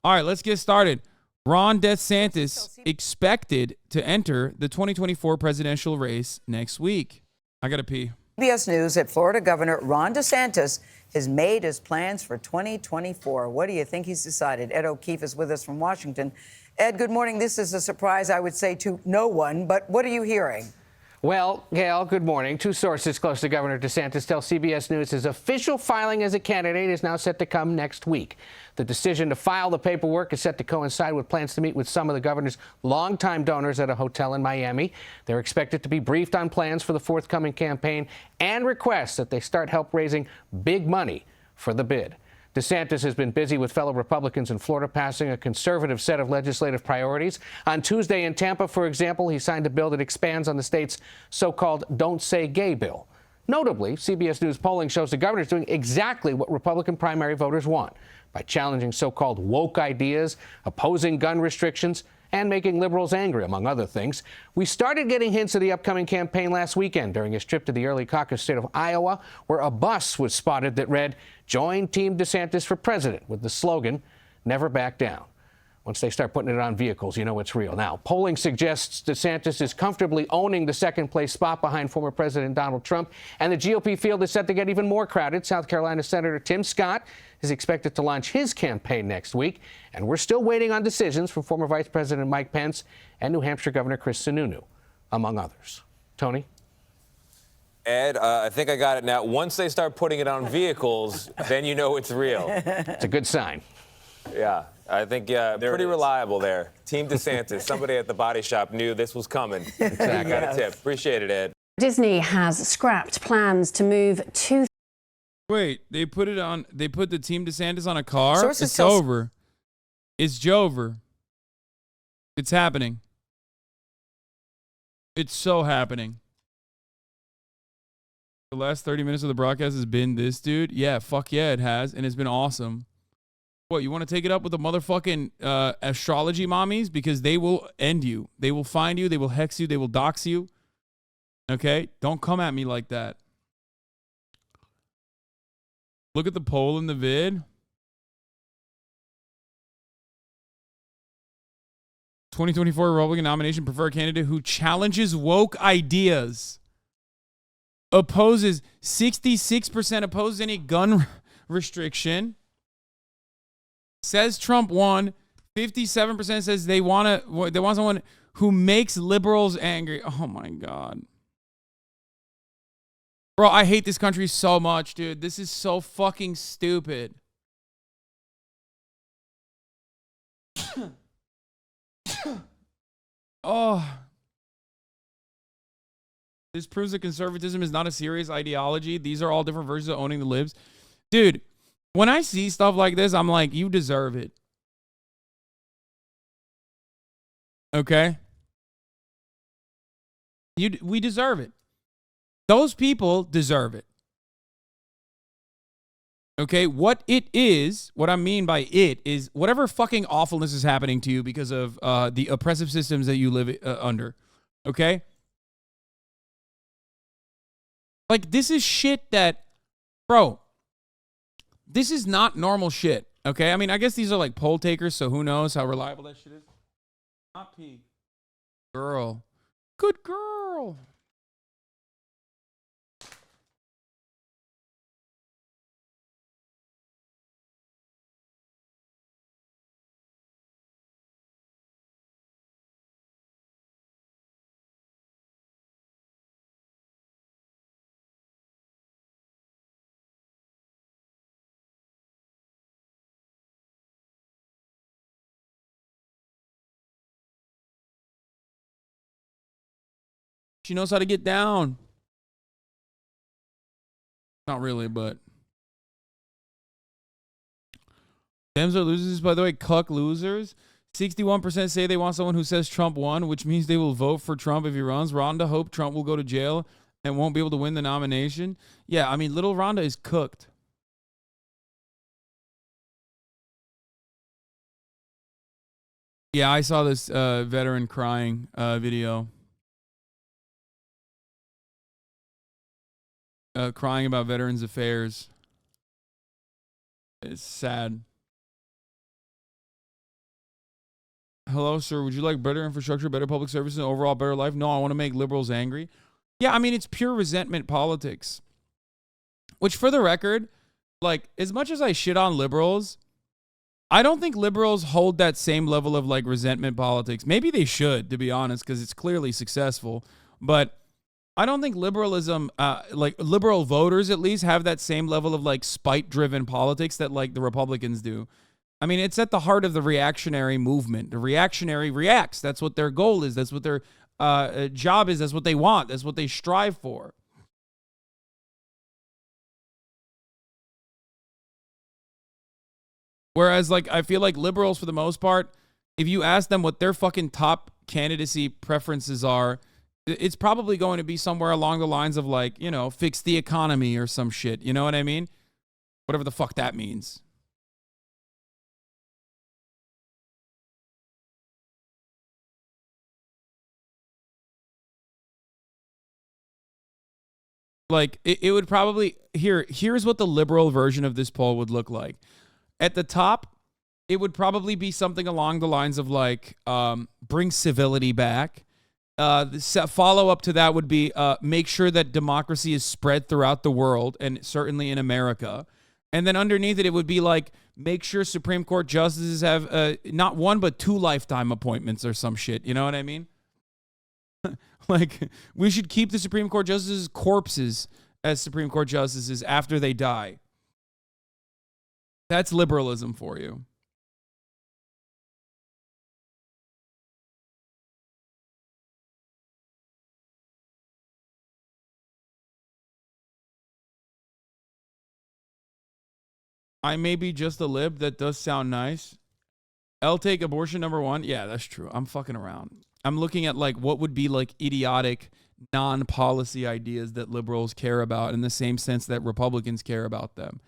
All right, let's get started. Ron DeSantis expected to enter the 2024 presidential race next week. I got to pee. CBS News that Florida Governor Ron DeSantis has made his plans for 2024. What do you think he's decided? Ed O'Keefe is with us from Washington. Ed, good morning. This is a surprise, I would say, to no one, but what are you hearing? Well, Gail, good morning. Two sources close to Governor DeSantis tell CBS News his official filing as a candidate is now set to come next week. The decision to file the paperwork is set to coincide with plans to meet with some of the governor's longtime donors at a hotel in Miami. They're expected to be briefed on plans for the forthcoming campaign and requests that they start help raising big money for the bid. DeSantis has been busy with fellow Republicans in Florida passing a conservative set of legislative priorities. On Tuesday in Tampa, for example, he signed a bill that expands on the state's so-called Don't Say Gay bill. Notably, CBS News polling shows the governor is doing exactly what Republican primary voters want by challenging so-called woke ideas, opposing gun restrictions, and making liberals angry, among other things. We started getting hints of the upcoming campaign last weekend during his trip to the early caucus state of Iowa, where a bus was spotted that read, "Join Team DeSantis for President," with the slogan, "Never back down." Once they start putting it on vehicles, you know it's real. Now, polling suggests DeSantis is comfortably owning the second-place spot behind former President Donald Trump, and the GOP field is set to get even more crowded. South Carolina Senator Tim Scott is expected to launch his campaign next week, and we're still waiting on decisions from former Vice President Mike Pence and New Hampshire Governor Chris Sununu, among others. Tony? Ed, I think I got it now. Once they start putting it on vehicles, then you know it's real. It's a good sign. Yeah, I think pretty reliable there. Team DeSantis, somebody at the body shop knew this was coming. Exactly. Got a tip. Appreciate it, Ed. Disney has scrapped plans to move two. Wait, they put the Team DeSantis on a car? Sources It's over. It's Jover. It's happening. It's so happening. The last 30 minutes of the broadcast has been this, dude. Yeah, fuck yeah, it has. And it's been awesome. What, you want to take it up with the motherfucking astrology mommies? Because they will end you. They will find you. They will hex you. They will dox you. Okay? Don't come at me like that. Look at the poll in the vid. 2024 Republican nomination preferred candidate who challenges woke ideas. Opposes 66% opposes any gun restriction. Says Trump won. 57% says they want someone who makes liberals angry. Oh my God. Bro, I hate this country so much, dude. This is so fucking stupid. Oh. This proves that conservatism is not a serious ideology. These are all different versions of owning the libs. Dude, when I see stuff like this, I'm like, you deserve it. Okay? We deserve it. Those people deserve it. Okay? What I mean by it is whatever fucking awfulness is happening to you because of the oppressive systems that you live under. Okay? Like, this is shit that, bro, this is not normal shit, okay? I mean, I guess these are like poll takers, so who knows how reliable that shit is. Not pee. Girl. Good girl. She knows how to get down. Not really, but. Dems are losers, by the way. Cuck losers. 61% say they want someone who says Trump won, which means they will vote for Trump if he runs. Rhonda hope Trump will go to jail and won't be able to win the nomination. Yeah, I mean, little Rhonda is cooked. Yeah, I saw this veteran crying video. Crying about Veterans Affairs. It's sad. Hello, sir. Would you like better infrastructure, better public services, and overall better life? No, I want to make liberals angry. Yeah, I mean, it's pure resentment politics. Which, for the record, like, as much as I shit on liberals, I don't think liberals hold that same level of, like, resentment politics. Maybe they should, to be honest, because it's clearly successful. But I don't think liberalism, like, liberal voters at least, have that same level of, like, spite-driven politics that, like, the Republicans do. I mean, it's at the heart of the reactionary movement. The reactionary reacts. That's what their goal is. That's what their job is. That's what they want. That's what they strive for. Whereas, like, I feel like liberals, for the most part, if you ask them what their fucking top candidacy preferences are, it's probably going to be somewhere along the lines of, like, you know, fix the economy or some shit. You know what I mean? Whatever the fuck that means. Like, it would probably, here's what the liberal version of this poll would look like. At the top, it would probably be something along the lines of, like, bring civility back. The follow-up to that would be make sure that democracy is spread throughout the world, and certainly in America. And then underneath it, it would be like, make sure Supreme Court justices have not one but 2 lifetime appointments or some shit. You know what I mean? Like, we should keep the Supreme Court justices' corpses as Supreme Court justices after they die. That's liberalism for you. I may be just a lib. That does sound nice. I'll take abortion #1. Yeah, that's true. I'm fucking around. I'm looking at, like, what would be, like, idiotic non-policy ideas that liberals care about in the same sense that Republicans care about them.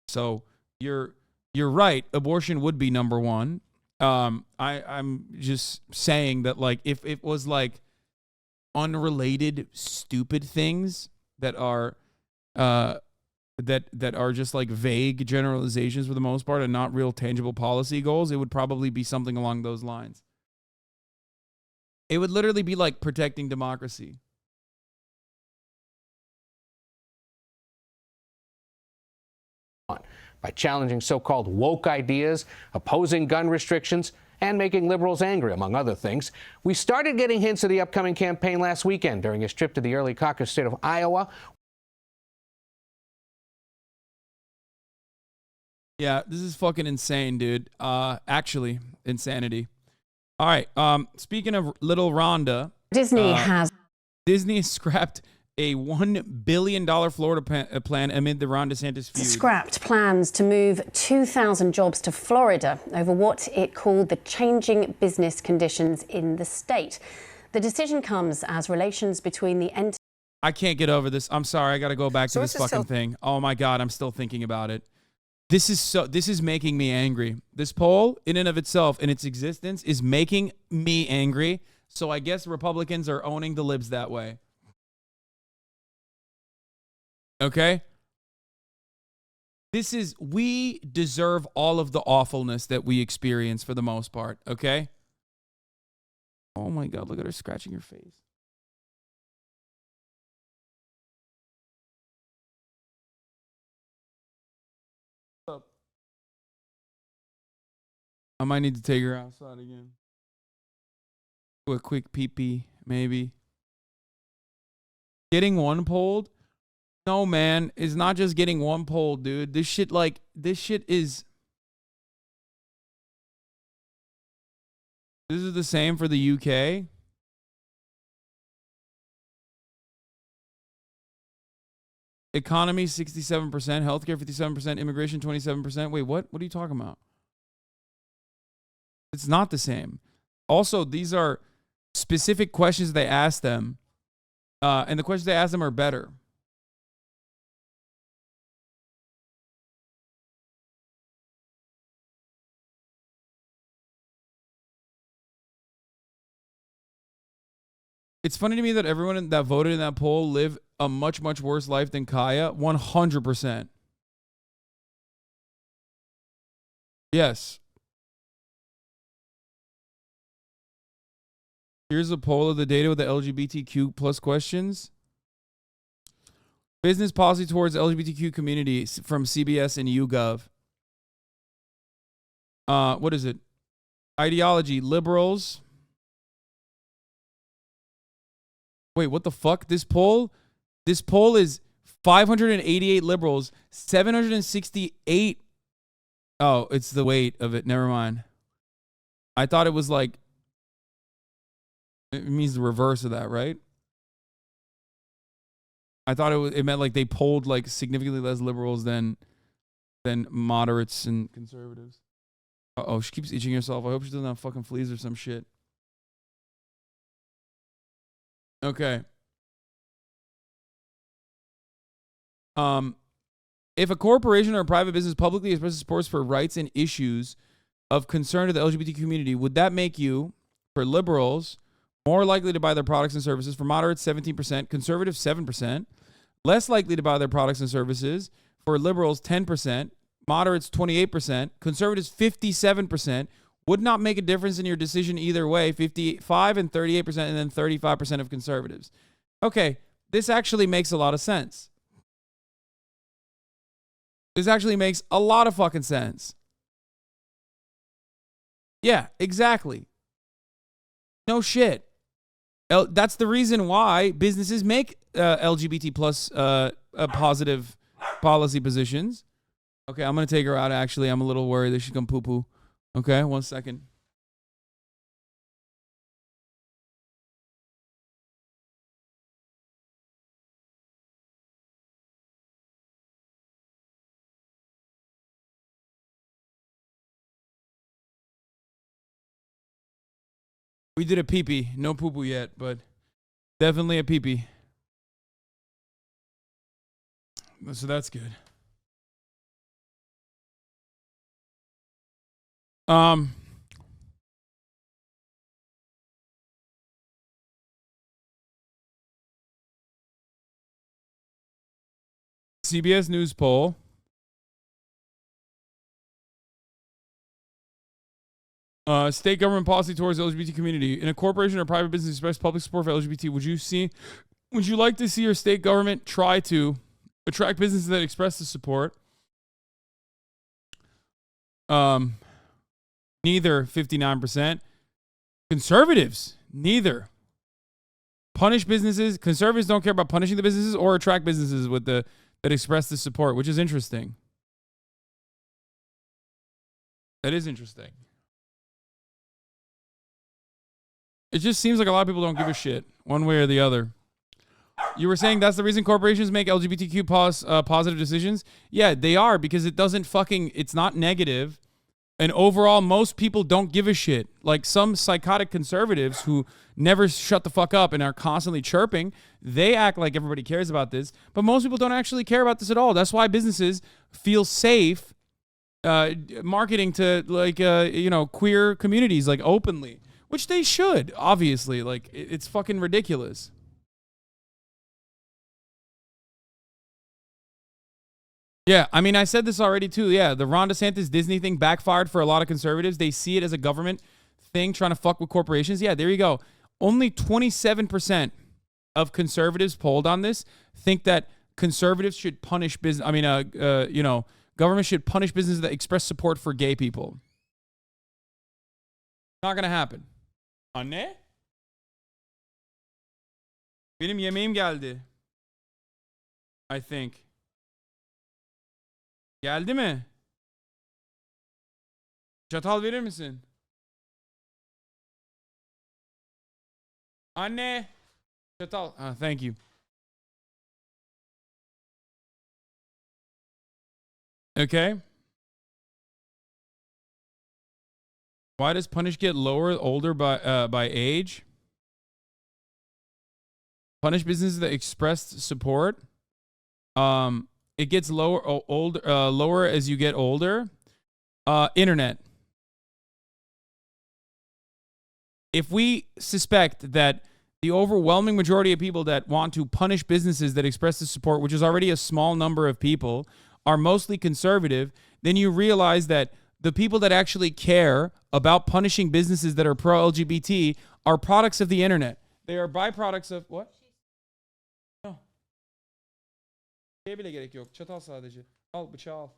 So you're right. Abortion would be #1. I'm just saying that, like, if it was, like, unrelated stupid things that are that are just, like, vague generalizations for the most part and not real tangible policy goals, it would probably be something along those lines. It would literally be like protecting democracy. By challenging so-called woke ideas, opposing gun restrictions, and making liberals angry, among other things. We started getting hints of the upcoming campaign last weekend during his trip to the early caucus state of Iowa. Yeah, this is fucking insane, dude. Actually, insanity. All right. Speaking of little Rhonda, Disney has scrapped a $1 billion Florida plan amid the Ron DeSantis feud. scrapped plans to move 2,000 jobs to Florida over what it called the changing business conditions in the state. The decision comes as relations between the I can't get over this. I'm sorry. I got to go back to this fucking thing. Oh my God, I'm still thinking about it. This is making me angry. This poll, in and of itself, in its existence, is making me angry. So I guess Republicans are owning the libs that way. Okay? We deserve all of the awfulness that we experience for the most part. Okay? Oh my God, look at her scratching her face. I might need to take her outside again. Do a quick pee-pee, maybe. Getting one polled? No, man. It's not just getting one polled, dude. This shit is... This is the same for the UK? Economy, 67%. Healthcare, 57%. Immigration, 27%. Wait, what? What are you talking about? It's not the same. Also, these are specific questions they ask them, and the questions they ask them are better. It's funny to me that everyone that voted in that poll live a much, much worse life than Kaya. 100%. Yes. Here's a poll of the data with the LGBTQ plus questions. Business policy towards LGBTQ community from CBS and YouGov. What is it? Ideology, liberals. Wait, what the fuck? This poll is 588 liberals, 768. Oh, it's the weight of it. Never mind. I thought it was like, it means the reverse of that, right? I thought it meant like they polled like significantly less liberals than moderates and conservatives. Uh-oh, she keeps itching herself. I hope she doesn't have fucking fleas or some shit. Okay. If a corporation or a private business publicly expresses support for rights and issues of concern to the LGBT community, would that make you, for liberals, more likely to buy their products and services? For moderates, 17%, conservatives, 7%, less likely to buy their products and services? For liberals, 10%, moderates, 28%, conservatives, 57%. Would not make a difference in your decision either way, 55 and 38%, and then 35% of conservatives. Okay, this actually makes a lot of sense. This actually makes a lot of fucking sense. Yeah, exactly. No shit. That's the reason why businesses make LGBT plus positive policy positions. Okay, I'm going to take her out, actually. I'm a little worried that she's going to poo-poo. Okay, 1 second. We did a pee-pee. No poo-poo yet, but definitely a pee-pee. So that's good. CBS News poll. State government policy towards the LGBT community. In a corporation or private business express public support for LGBT, would you like to see your state government try to attract businesses that express the support? Neither, 59%. Conservatives, neither. Punish businesses. Conservatives don't care about punishing the businesses or attract businesses that express the support, which is interesting. That is interesting. It just seems like a lot of people don't give a shit one way or the other. You were saying that's the reason corporations make LGBTQ positive decisions? Yeah, they are, because it's not negative. And overall, most people don't give a shit. Like some psychotic conservatives who never shut the fuck up and are constantly chirping, they act like everybody cares about this. But most people don't actually care about this at all. That's why businesses feel safe marketing to queer communities like openly. Which they should, obviously. Like, it's fucking ridiculous. Yeah, I mean, I said this already, too. Yeah, the Ron DeSantis Disney thing backfired for a lot of conservatives. They see it as a government thing trying to fuck with corporations. Yeah, there you go. Only 27% of conservatives polled on this think that conservatives should punish business. I mean, government should punish businesses that express support for gay people. Not going to happen. Anne? Benim yemeğim geldi. I think. Geldi mi? Çatal verir misin? Anne. Çatal. Thank you. Okay. Why does punish get older by age? Punish businesses that expressed support. It gets lower as you get older. Internet. If we suspect that the overwhelming majority of people that want to punish businesses that express the support, which is already a small number of people, are mostly conservative, then you realize that the people that actually care about punishing businesses that are pro-LGBT are products of the internet. They are byproducts of what? No. Bile gerek yok. Çatal sadece. Al bıçağı al.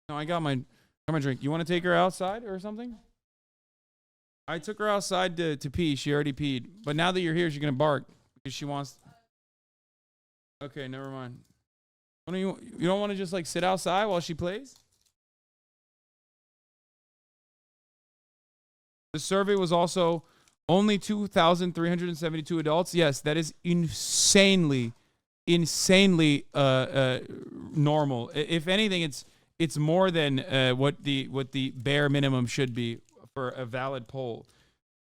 No, I got my drink. You want to take her outside or something? I took her outside to pee. She already peed. But now that you're here, she's going to bark because she wants... Okay, never mind. You don't want to just like sit outside while she plays? The survey was also only 2,372 adults. Yes, that is insanely normal. If anything, it's more than what the bare minimum should be for a valid poll.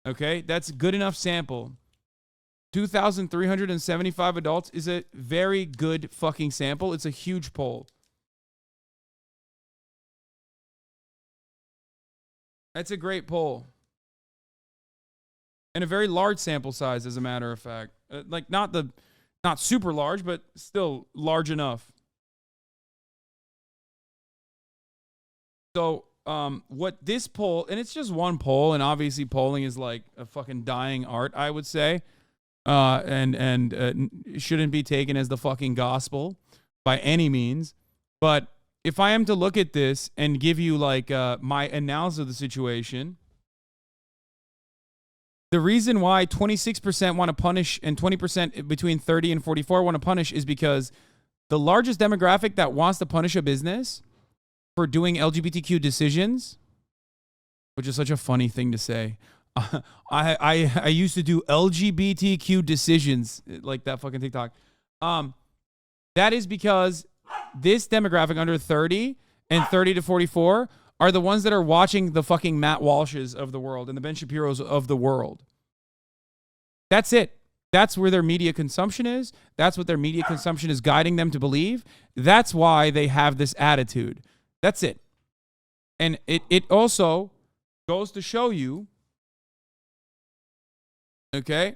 Okay, that's good enough sample. 2,375 adults is a very good fucking sample. It's a huge poll. That's a great poll. And a very large sample size, as a matter of fact. Like not super large, but still large enough. So what this poll, and it's just one poll, and obviously polling is like a fucking dying art, I would say. And shouldn't be taken as the fucking gospel by any means. But if I am to look at this and give you like my analysis of the situation, the reason why 26% want to punish and 20% between 30 and 44 want to punish is because the largest demographic that wants to punish a business for doing LGBTQ decisions, which is such a funny thing to say. I used to do LGBTQ decisions like that fucking TikTok. That is because this demographic under 30 and 30 to 44 are the ones that are watching the fucking Matt Walshes of the world and the Ben Shapiros of the world. That's it. That's where their media consumption is. That's what their media consumption is guiding them to believe. That's why they have this attitude. That's it. And it also goes to show you, okay?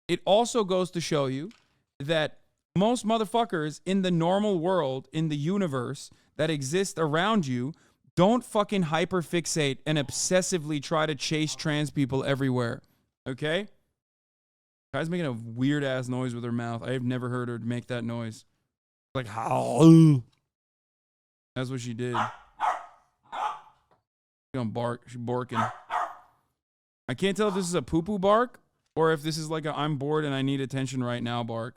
It also goes to show you that most motherfuckers in the normal world, in the universe that exists around you, don't fucking hyperfixate and obsessively try to chase trans people everywhere. Okay? Guy's making a weird ass noise with her mouth. I have never heard her make that noise. Like, how? That's what she did. She's gonna bark. She's barking. I can't tell if this is a poo-poo bark or if this is like a I'm bored and I need attention right now bark.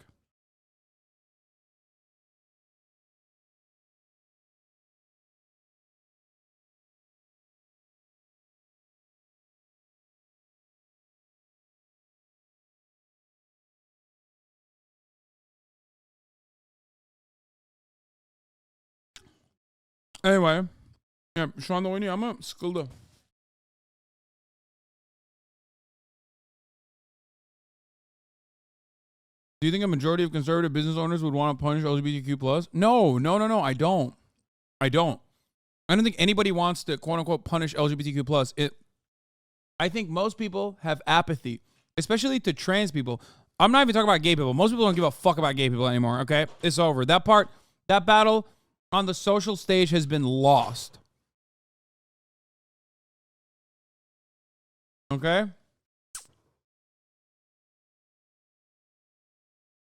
Anyway, ya şu anda oynuyor ama sıkıldı. Do you think a majority of conservative business owners would want to punish LGBTQ+? No, I don't. I don't think anybody wants to quote unquote punish LGBTQ+. I think most people have apathy, especially to trans people. I'm not even talking about gay people. Most people don't give a fuck about gay people anymore, okay? It's over. That battle on the social stage has been lost. Okay?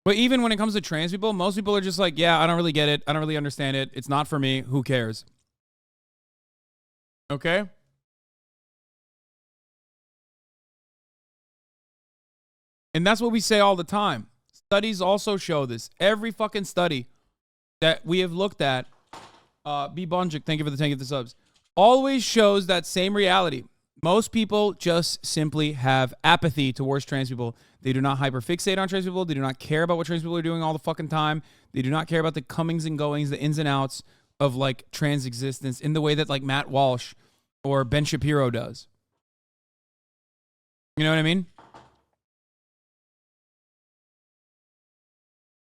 But even when it comes to trans people, most people are just like, yeah, I don't really get it. I don't really understand it. It's not for me. Who cares? Okay? And that's what we say all the time. Studies also show this. Every fucking study that we have looked at, B. Bunjic, thank you for the 10 subs, always shows that same reality. Most people just simply have apathy towards trans people. They do not hyperfixate on trans people. They do not care about what trans people are doing all the fucking time. They do not care about the comings and goings, the ins and outs of like trans existence in the way that like Matt Walsh or Ben Shapiro does. You know what I mean?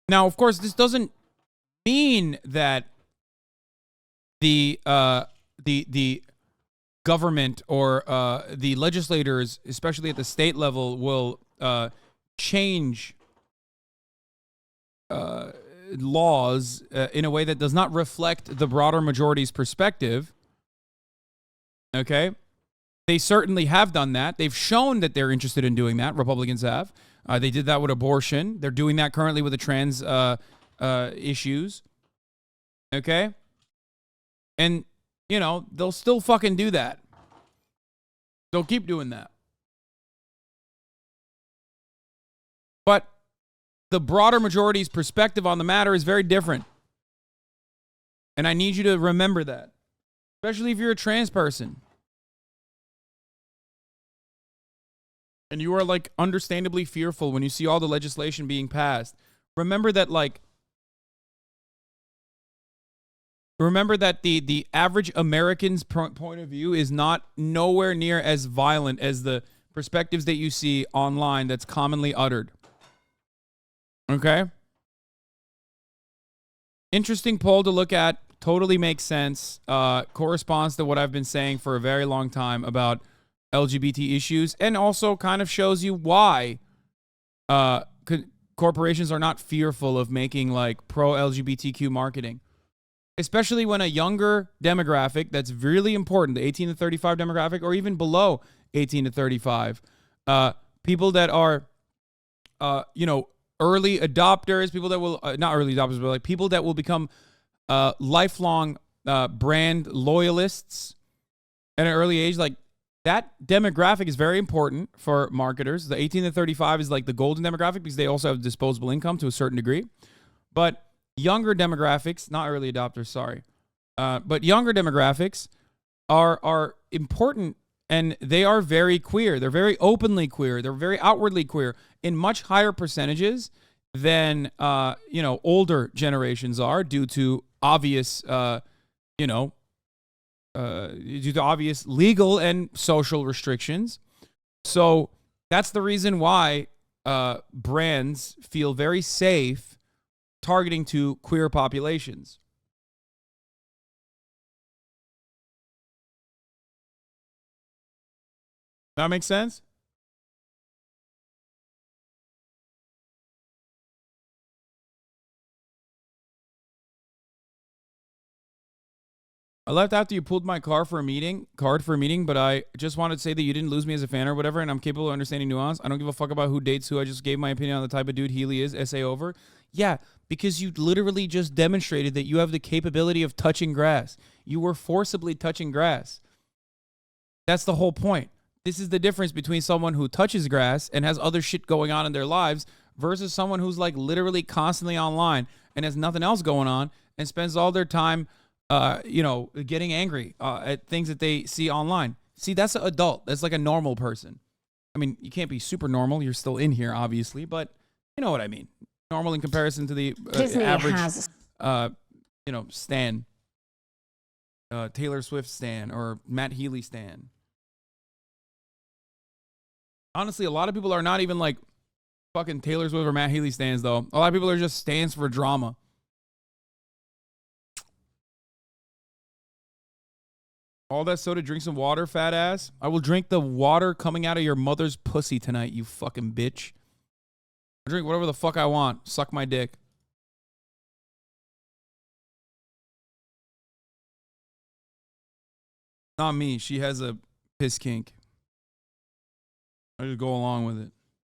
Now, of course, this doesn't mean that the government or the legislators, especially at the state level, will change laws in a way that does not reflect the broader majority's perspective. Okay? They certainly have done that. They've shown that they're interested in doing that. Republicans have. They did that with abortion. They're doing that currently with the trans issues. Okay? And, you know, they'll still fucking do that. They'll keep doing that. But the broader majority's perspective on the matter is very different. And I need you to remember that. Especially if you're a trans person. And you are, like, understandably fearful when you see all the legislation being passed. Remember that, like, the average American's point of view is not nowhere near as violent as the perspectives that you see online that's commonly uttered. Okay? Interesting poll to look at. Totally makes sense. Corresponds to what I've been saying for a very long time about LGBT issues, and also kind of shows you why corporations are not fearful of making, like, pro-LGBTQ marketing. Especially when a younger demographic that's really important, the 18 to 35 demographic, or even below 18 to 35, people that are, you know, early adopters, people that will, not early adopters, but like people that will become lifelong brand loyalists at an early age, like that demographic is very important for marketers. The 18 to 35 is like the golden demographic because they also have disposable income to a certain degree. But younger demographics, not early adopters, sorry, but younger demographics are important, and they are very queer. They're very openly queer. They're very outwardly queer in much higher percentages than you know, older generations are, due to obvious you know, due to obvious legal and social restrictions. So that's the reason why brands feel very safe targeting to queer populations. That makes sense? I left after you pulled my card for a meeting, but I just wanted to say that you didn't lose me as a fan or whatever, and I'm capable of understanding nuance. I don't give a fuck about who dates who. I just gave my opinion on the type of dude Healy is. Essay over. Yeah, because you literally just demonstrated that you have the capability of touching grass. You were forcibly touching grass. That's the whole point. This is the difference between someone who touches grass and has other shit going on in their lives versus someone who's like literally constantly online and has nothing else going on and spends all their time you know, getting angry at things that they see online. See, that's an adult. That's like a normal person. I mean, you can't be super normal. You're still in here, obviously, but you know what I mean. Normal in comparison to the average, you know, stan, Taylor Swift stan, or Matt Healy stan. Honestly, a lot of people are not even like fucking Taylor Swift or Matt Healy stans, though. A lot of people are just stans for drama. All that soda, drink some water, fat ass. I will drink the water coming out of your mother's pussy tonight, you fucking bitch. I'll drink whatever the fuck I want. Suck my dick. Not me. She has a piss kink. I just go along with it.